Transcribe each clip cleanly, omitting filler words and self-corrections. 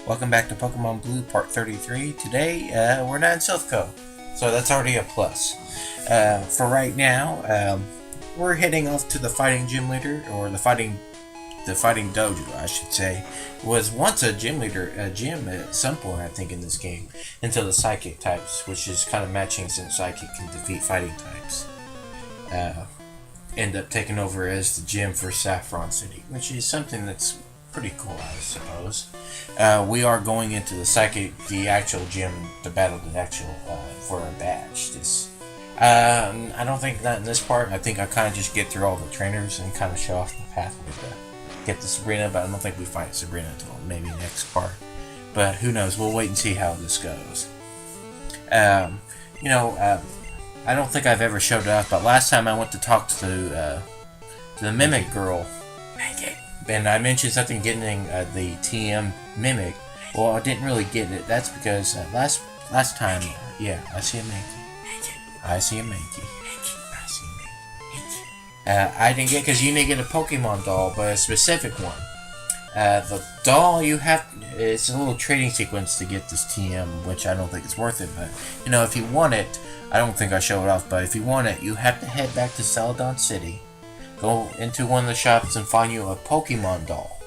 Welcome back to Pokemon Blue Part 33. Today, we're not in Silph, so that's already a plus. For right now, we're heading off to the fighting gym leader, or the fighting dojo, I should say. It was once a gym at some point, I think, in this game, until the psychic types, which is kind of matching since psychic can defeat fighting types. End up taking over as the gym for Saffron City, which is something that's pretty cool, I suppose. We are going into the actual gym to battle the actual for a badge. I don't think that in this part. I think I kind of just get through all the trainers and kind of show off the pathway to get the Sabrina, but I don't think we fight Sabrina until maybe next part. But who knows? We'll wait and see how this goes. I don't think I've ever showed it off, but last time I went to talk to the Mimic girl, and I mentioned something getting the TM Mimic. Well, I didn't really get it. That's because last time, yeah, I see a Mankey. I see a Mankey. I didn't get because you need to get a Pokemon doll, but a specific one. The doll you have, it's a little trading sequence to get this TM, which I don't think is worth it. But if you want it, I don't think I show it off. But if you want it, you have to head back to Celadon City. Go into one of the shops and find you a Pokemon doll.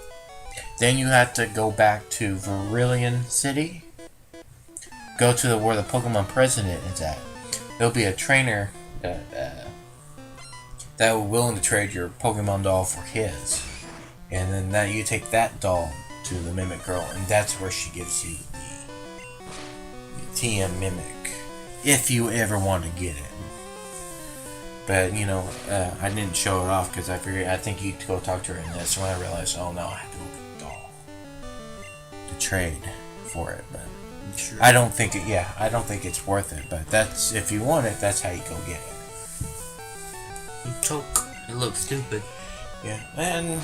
Then you have to go back to Verilion City. Go to where the Pokemon president is at. There'll be a trainer that will willing to trade your Pokemon doll for his. And then you take that doll to the Mimic Girl, and that's where she gives you the TM Mimic. If you ever want to get it. But, I didn't show it off because I think you'd go talk to her in this. When I realized, oh no, I have to go get the doll to trade for it. But sure. I don't think it's worth it. But that's, if you want it, that's how you go get it. You choke. It looks stupid. Yeah, and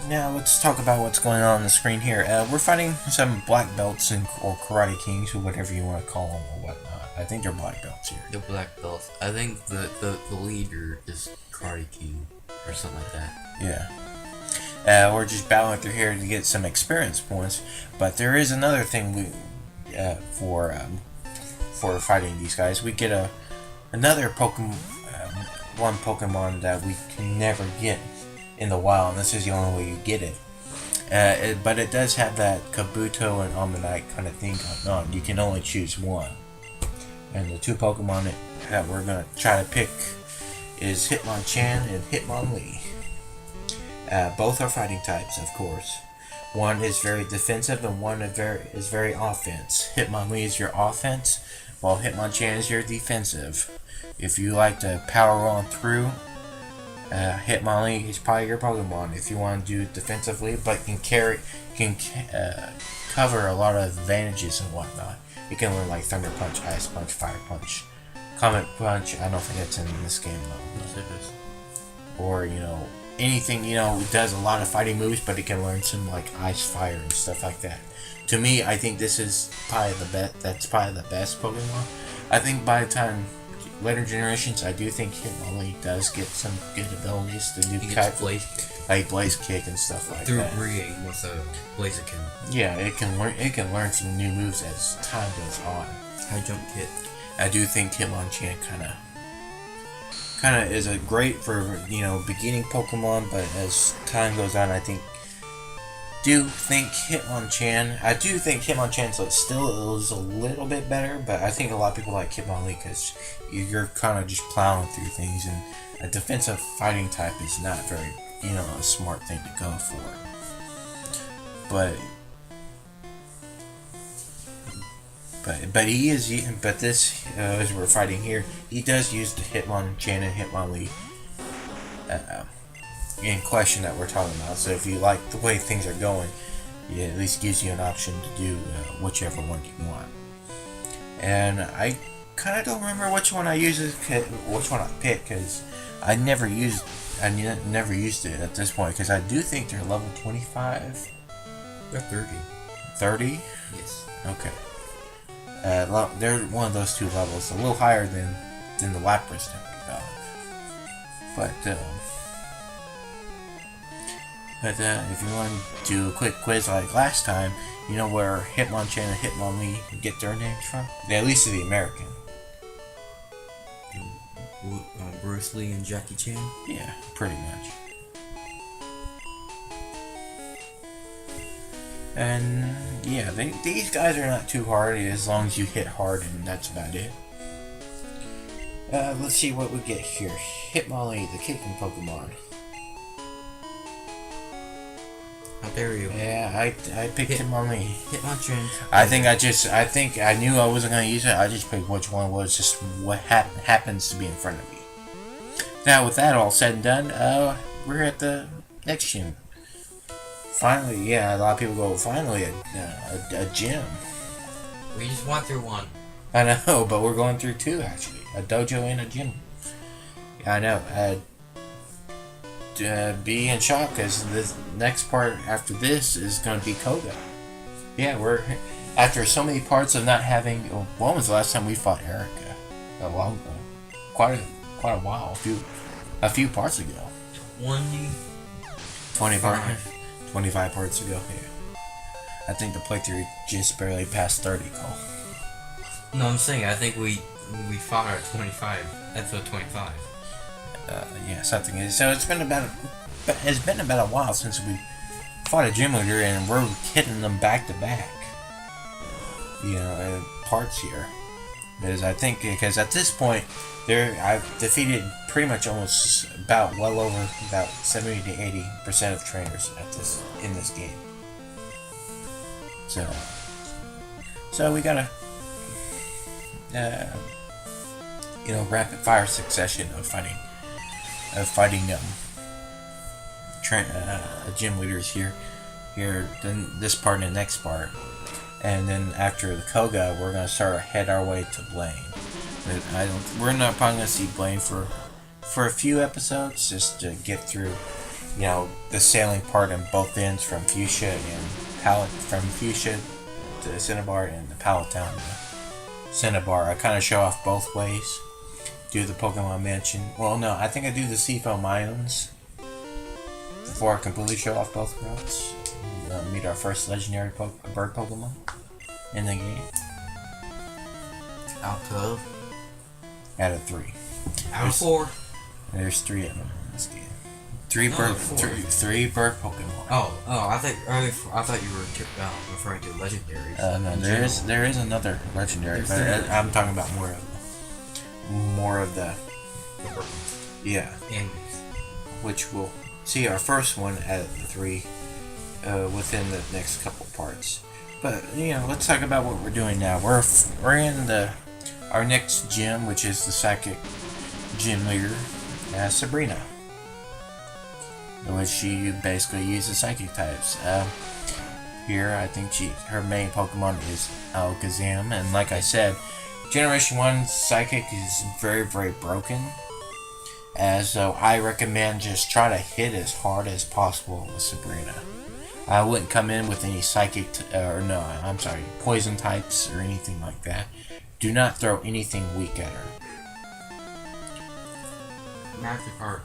now let's talk about what's going on the screen here. We're fighting some black belts or karate kings, or whatever you want to call them, or whatnot. I think they're black belts here. They're black belts. I think the leader is Karate King or something like that. Yeah. We're just battling through here to get some experience points, but there is another thing for fighting these guys. We get another Pokemon, one Pokemon that we can never get in the wild, and this is the only way you get it. But it does have that Kabuto and Ammonite kind of thing going on. You can only choose one. And the two Pokemon that we're going to try to pick is Hitmonchan and Hitmonlee. Both are fighting types, of course. One is very defensive and one is very offense. Hitmonlee is your offense, while Hitmonchan is your defensive. If you like to power on through, Hitmonlee is probably your Pokemon. If you want to do defensively, but can cover a lot of advantages and whatnot. You can learn like Thunder Punch, Ice Punch, Fire Punch, Comet Punch. I don't think that's in this game though. Or anything it does a lot of fighting moves, but it can learn some like Ice, Fire, and stuff like that. To me, I think this is probably the best. That's probably the best Pokemon. I think by the time later generations, I do think Hitmonlee does get some good abilities to do Blaze Kick and stuff like through that. Through Breeding with a Blaziken. Yeah, it can learn some new moves as time goes on. High Jump Kit. I do think Hitmonchan kind of is a great for beginning Pokemon, but as time goes on, I do think Hitmonchan still is a little bit better, but I think a lot of people like Hitmonlee because you're kind of just plowing through things, and a defensive fighting type is not very a smart thing to go for. But this as we're fighting here, he does use the Hitmonchan and Hitmonlee in question that we're talking about. So if you like the way things are going, it at least gives you an option to do whichever one you want. And I kind of don't remember which one I picked because I never used it at this point, because I do think they're level 25. They're 30. 30? Yes. Okay. They're one of those two levels, a little higher than the Lapras. But But if you want to do a quick quiz like last time, you know where Hitmonchan and Hitmonlee get their names from? At least the American. Bruce Lee and Jackie Chan? Yeah, pretty much. And yeah, these guys are not too hard as long as you hit hard, and that's about it. Let's see what we get here. Hitmonlee, the kicking Pokemon. How dare you? Yeah, I picked Hitmonlee. Hitmonchan. I think I knew I wasn't gonna use it. I just picked which one was just what happens to be in front of me. Now, with that all said and done, we're at the next gym. Finally, yeah, a lot of people go, finally, a gym. We just went through one. I know, but we're going through two, actually. A dojo and a gym. Yeah, I know. Be in shock, because the next part after this is going to be Koga. Yeah, we're... After so many parts of not having... When was the last time we fought Erica? A long... Quite a while. A few parts ago. 25 parts ago, yeah. I think the playthrough just barely passed 30, Cole. No, I'm saying, I think we fought our 25, episode 25. Yeah, something. So it's been about a while since we fought a gym leader, and we're hitting them back to back. You know, parts here. Because at this point, I've defeated pretty much almost about 70 to 80% of trainers in this game. So we gotta, rapid fire succession of fighting gym leaders here, then this part and the next part. And then after the Koga, we're gonna head our way to Blaine. We're not probably gonna see Blaine for a few episodes, just to get through, the sailing part on both ends from Fuchsia to Cinnabar and the Palatown to Cinnabar. I kind of show off both ways. Do the Pokemon Mansion. Well, no, I think I do the Silph Mines before I completely show off both routes. Meet our first legendary bird Pokemon in the game. Out of? Out of 3. Out of 4? There's 3 of them in this game. Three bird Pokemon. Oh! I thought you were referring to legendaries. No, there is another legendary, but I'm talking about more of the yeah. And which we'll see our first one out of the 3 within the next couple parts. But let's talk about what we're doing now. We're in our next gym, which is the psychic gym leader, Sabrina, in which she basically uses psychic types. Here, I think her main Pokemon is Alakazam, and like I said, Generation 1 Psychic is very, very broken. So I recommend just try to hit as hard as possible with Sabrina. I wouldn't come in with any poison types or anything like that. Do not throw anything weak at her. Magic Art.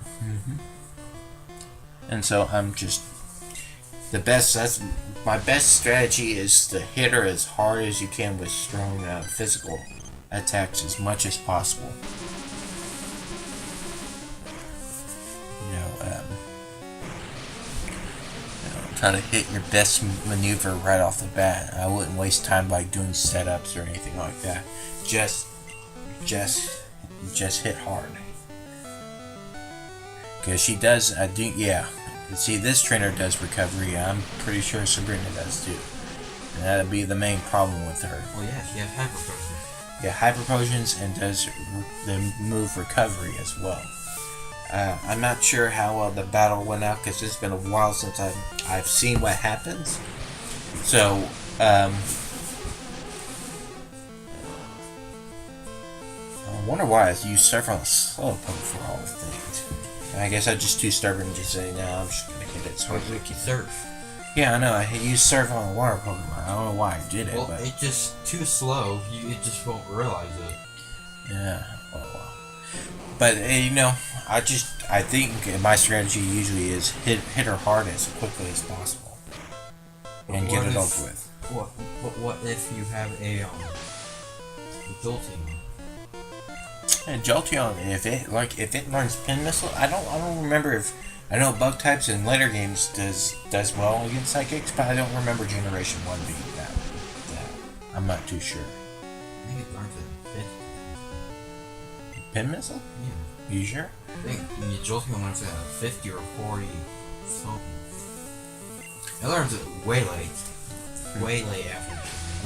And so I'm just my best strategy is to hit her as hard as you can with strong physical attacks as much as possible. Try to hit your best maneuver right off the bat. I wouldn't waste time by doing setups or anything like that. Just hit hard. Because she does, see, this trainer does recovery. I'm pretty sure Sabrina does too. And that'll be the main problem with her. Well, yeah, she has hyper potions. Yeah, hyper potions, and does the move recovery as well. I'm not sure how well the battle went out, because it's been a while since I've seen what happens. So, I wonder why you start on a slow poke for all the things. I guess I'm just too stubborn to say, no, I'm just gonna hit it. So you Surf. Yeah, I know. I use Surf on a water Pokemon. I don't know why I did it. Well, but it's just too slow. You just won't realize it. Yeah. Well. But I think my strategy usually is hit her hard as quickly as possible and get it over with. What if you have a Jolteon? And Jolteon, if it learns Pin Missile, I don't remember if I know Bug types in later games does well against Psychics, but I don't remember Generation 1 being that. I'm not too sure. I think it learns at 50. Pin Missile? Yeah. You sure? I think Jolteon learns at 50 or 40 something. It learns it way late. Way late after.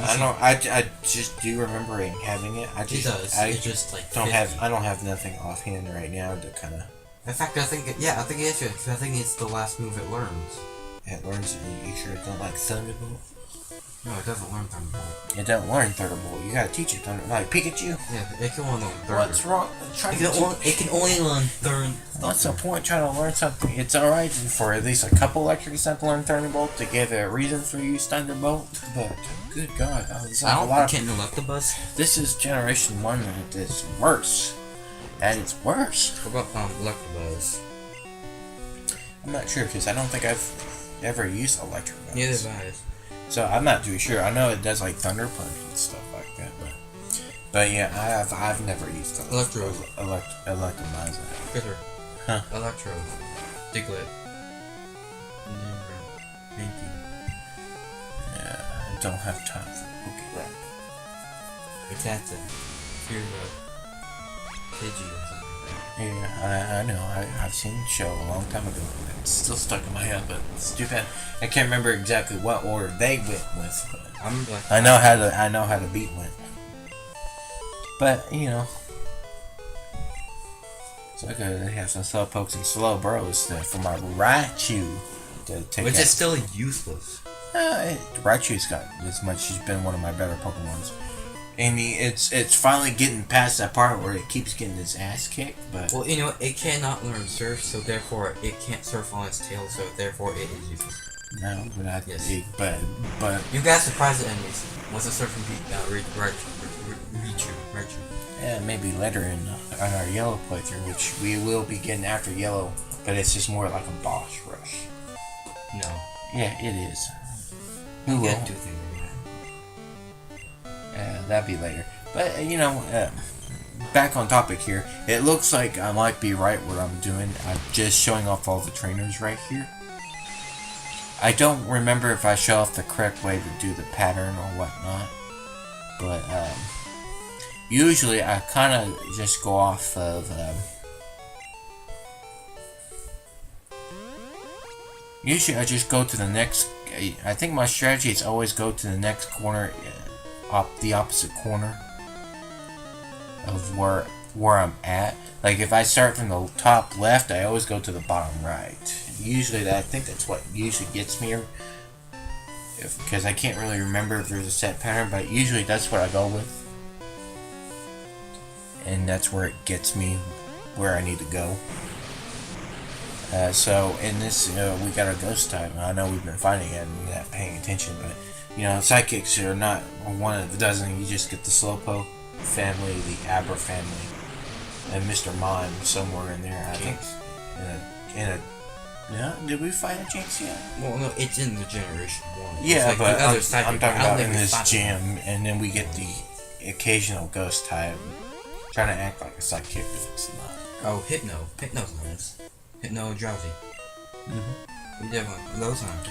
I don't. I just do remember having it. I just. It does. I it's just like don't 50. have. I don't have nothing offhand right now to kind of. In fact, I think it is. Because I think it's the last move it learns. It learns. You sure it don't like Thunderbolt? No, it doesn't learn Thunderbolt. It don't learn Thunderbolt. You gotta teach it Thunder. Like Pikachu. Yeah, it can only learn Thunder. What's wrong? It can only learn Thunder. What's the point trying to learn something? It's alright for at least a couple electrics to learn Thunderbolt to give a reason for you use Thunderbolt. But good God, I don't think Electabuzz. This is Generation 1 and it's worse. And it's worse. What about Electabuzz? I'm not sure because I don't think I've ever used Electabuzz. Neither have I. So I'm not too sure. I know it does like Thunder Punch and stuff like that, but yeah, I've never used Electro. Electabuzz. Critter. Huh. Electro. Diglett. Pinky. Yeah, I don't have time for Pokemon. Rattata. Fearless. Pidgey or something like that. Yeah, I know. I've seen the show a long time ago. It's still stuck in my head, but it's too bad. I can't remember exactly what order they went with. But I know how to beat one. But you know, so I could have some slow pokes and slow bros for my Raichu to take. Which is still useless. Raichu's got as much. He's been one of my better Pokemons. And it's finally getting past that part where it keeps getting its ass kicked, but... Well, you know, it cannot learn Surf, so therefore it can't surf on its tail, so therefore it is useless. No, but I... Yes. But... You guys surprise the enemies. Once the Surfing Raichu. Yeah, maybe later on our Yellow playthrough, which we will be getting after Yellow, but it's just more like a boss rush. No. Yeah, it is. Who will? Do things like that. That'd be later. But, you know, back on topic here. It looks like I might be right what I'm doing. I'm just showing off all the trainers right here. I don't remember if I show off the correct way to do the pattern or whatnot. But, usually I kind of just go off of, usually I just go to the next, I think my strategy is always go to the next corner, the opposite corner of where I'm at. Like if I start from the top left, I always go to the bottom right. Usually I think that's what usually gets me, because I can't really remember if there's a set pattern, but usually that's what I go with. And that's where it gets me where I need to go. So in this, we got a ghost type. I know we've been fighting it and not paying attention, but you know, psychics are not one of the dozen. You just get the Slowpoke family, the Aber family, and Mr. Mime somewhere in there. I think. Yeah, did we fight a Jinx yet? Well, no, it's in the Generation 1. Yeah, like but I'm talking about in this gym, and then we get the occasional ghost type. Trying to act like a psychic, but it's not. Oh, Hypno. Hypno's nice. Hypno Drowsy. Mm-hmm. We definitely. Those aren't.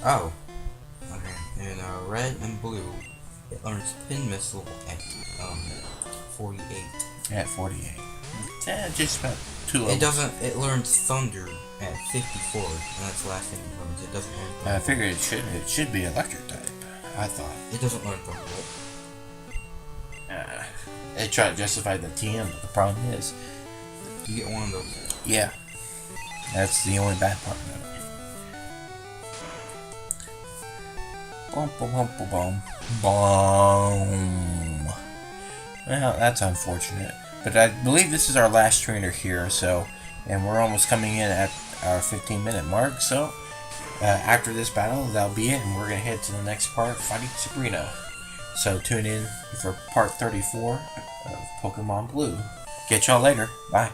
Oh. Okay. In red and blue, it learns Pin Missile at 48. At 48. Yeah, just about 2 levels. It doesn't. It learns Thunder at 54, and that's the last thing it learns. It doesn't learn Thunder. I figured it should be electric type. I thought. It doesn't learn Thunder. It tried to justify the TM, but the problem is, you get one of those. Yeah, that's the only bad part of it. Boom, boom, boom, boom, boom, boom. Well, that's unfortunate, but I believe this is our last trainer here. So, and we're almost coming in at our 15-minute mark. So, after this battle, that'll be it, and we're gonna head to the next part, fighting Sabrina. So tune in for part 34 of Pokemon Blue. Catch y'all later. Bye.